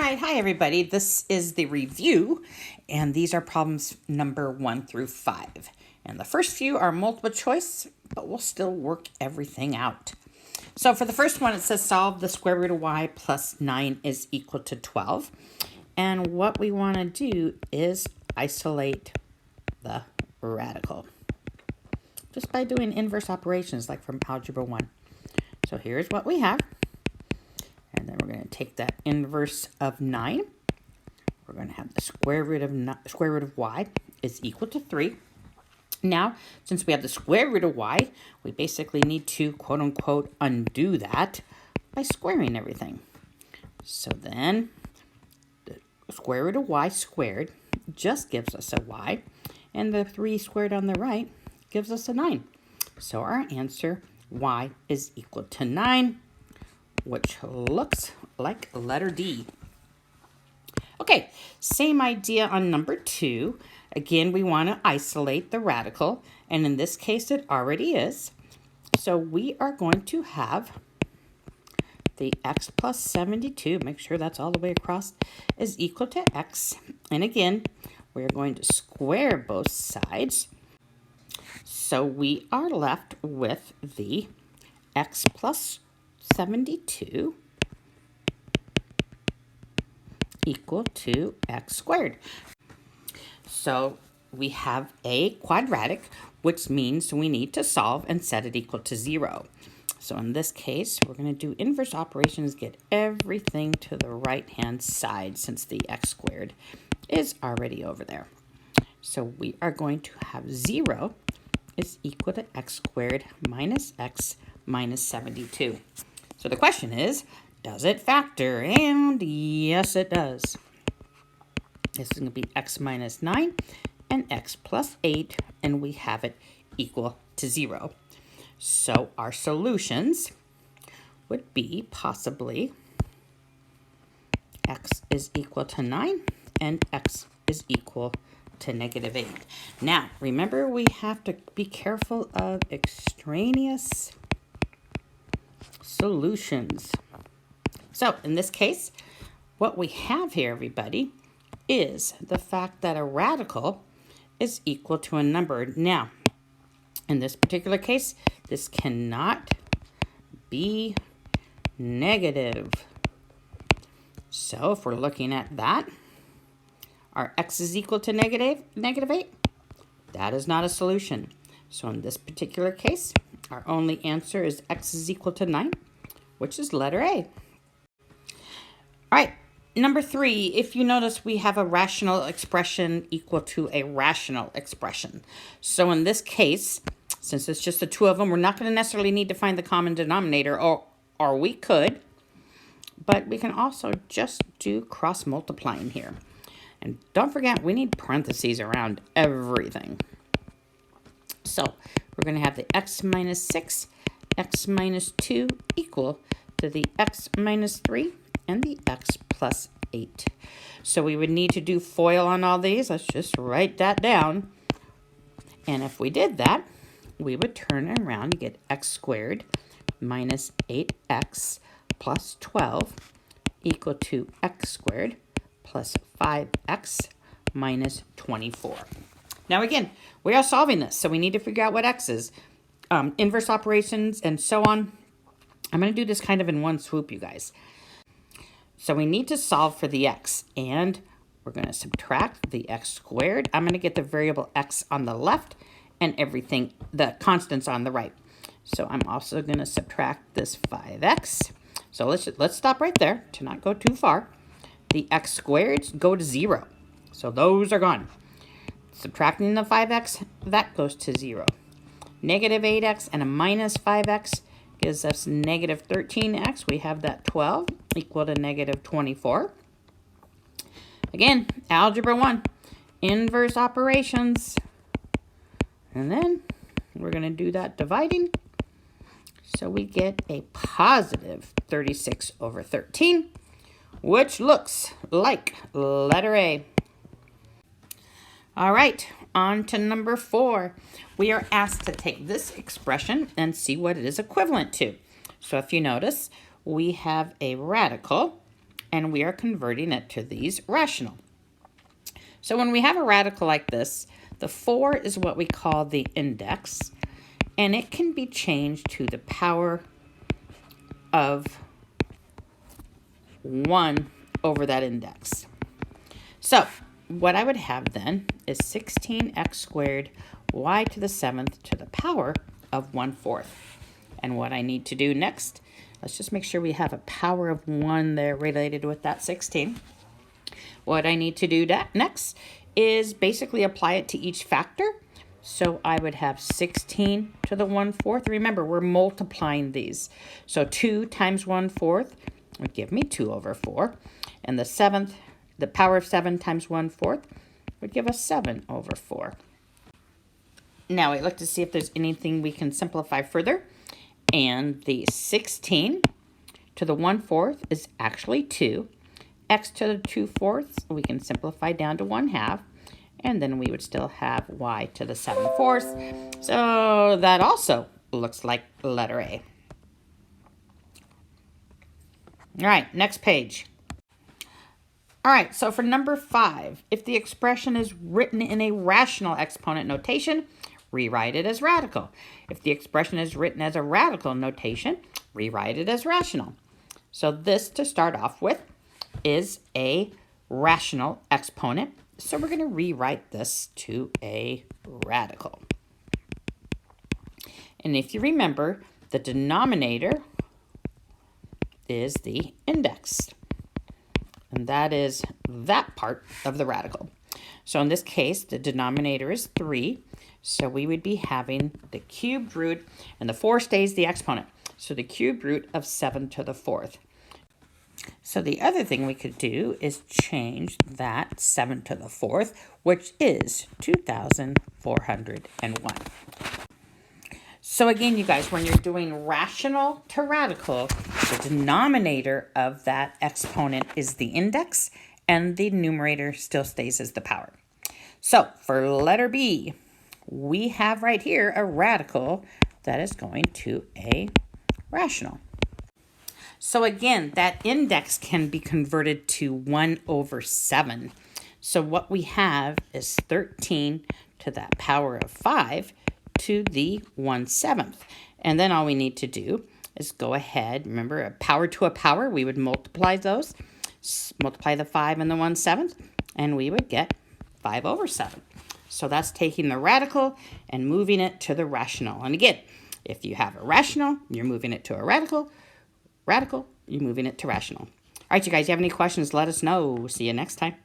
right, hi everybody. This is the review, and these are problems number 1 through 5. And the first few are multiple choice, but we'll still work everything out. So for the first one, it says solve the square root of y plus 9 is equal to 12. And what we want to do is isolate the radical, just by doing inverse operations like from Algebra 1. So here's what we have. And then we're going to take that inverse of 9. We're going to have the square root of y is equal to 3. Now, since we have the square root of y, we basically need to, quote unquote, undo that by squaring everything. So then, the square root of y squared just gives us a y, and the 3 squared on the right gives us a 9. So our answer, y is equal to 9. Which looks like letter D. Okay, same idea on number 2. Again, we want to isolate the radical, and in this case, it already is. So we are going to have the x plus 72, make sure that's all the way across, is equal to x. And again, we're going to square both sides. So we are left with the x plus 72 equal to x squared. So we have a quadratic, which means we need to solve and set it equal to 0. So in this case, we're going to do inverse operations, get everything to the right-hand side since the x squared is already over there. So we are going to have 0 is equal to x squared minus x minus 72. So the question is, does it factor? And yes, it does. This is going to be x minus 9 and x plus 8, and we have it equal to 0. So our solutions would be possibly x is equal to 9 and x is equal to negative 8. Now, remember, we have to be careful of extraneous solutions. So in this case, what we have here, everybody, is the fact that a radical is equal to a number. Now, in this particular case, this cannot be negative. So if we're looking at that, our x is equal to negative 8. That is not a solution. So in this particular case, our only answer is x is equal to 9, which is letter A. All right, number 3, if you notice, we have a rational expression equal to a rational expression. So in this case, since it's just the two of them, we're not going to necessarily need to find the common denominator, or we could, but we can also just do cross multiplying here. And don't forget, we need parentheses around everything. So we're going to have the x minus 6, x minus 2 equal to the x minus 3 and the x plus 8. So we would need to do FOIL on all these. Let's just write that down. And if we did that, we would turn around and get x squared minus 8x plus 12 equal to x squared plus 5x minus 24. Now again, we are solving this, so we need to figure out what x is. Inverse operations and so on. I'm going to do this kind of in one swoop, you guys. So we need to solve for the x, and we're going to subtract the x squared. I'm going to get the variable x on the left and everything, the constants on the right. So I'm also going to subtract this 5x. So let's stop right there to not go too far. The x squareds go to 0. So those are gone. Subtracting the 5x, that goes to 0. Negative 8x and a minus 5x gives us negative 13x. We have that 12 equal to negative 24. Again, Algebra 1, inverse operations. And then we're going to do that dividing. So we get a positive 36 over 13, which looks like letter A. All right, on to number 4. We are asked to take this expression and see what it is equivalent to. So if you notice, we have a radical and we are converting it to these rational. So when we have a radical like this, the 4 is what we call the index, and it can be changed to the power of 1 over that index. So what I would have then is 16x squared y to the 7th to the power of 1/4. And what I need to do next, let's just make sure we have a power of 1 there related with that 16. What I need to do next is basically apply it to each factor. So I would have 16 to the 1/4. Remember, we're multiplying these. So 2 times 1/4 would give me 2 over 4. And the power of 7 times 1/4 would give us 7 over 4. Now we look to see if there's anything we can simplify further. And the 16 to the 1/4 is actually 2. X to the 2/4 we can simplify down to 1/2. And then we would still have y to the 7/4. So that also looks like letter A. All right, next page. All right, so for number 5, if the expression is written in a rational exponent notation, rewrite it as radical. If the expression is written as a radical notation, rewrite it as rational. So this, to start off with, is a rational exponent. So we're going to rewrite this to a radical. And if you remember, the denominator is the index. And that is that part of the radical. So in this case, the denominator is 3. So we would be having the cubed root, and the 4 stays the exponent. So the cubed root of 7 to the 4th. So the other thing we could do is change that 7 to the 4th, which is 2,401. So again, you guys, when you're doing rational to radical, the denominator of that exponent is the index, and the numerator still stays as the power. So for letter B, we have right here a radical that is going to a rational. So again, that index can be converted to 1 over 7. So what we have is 13 to that power of 5 to the 1/7. And then all we need to do is go ahead. Remember, a power to a power, we would multiply those. Multiply the 5 and the 1/7, and we would get 5 over 7. So that's taking the radical and moving it to the rational. And again, if you have a rational, you're moving it to a radical. Radical, you're moving it to rational. All right, you guys, you have any questions, let us know. See you next time.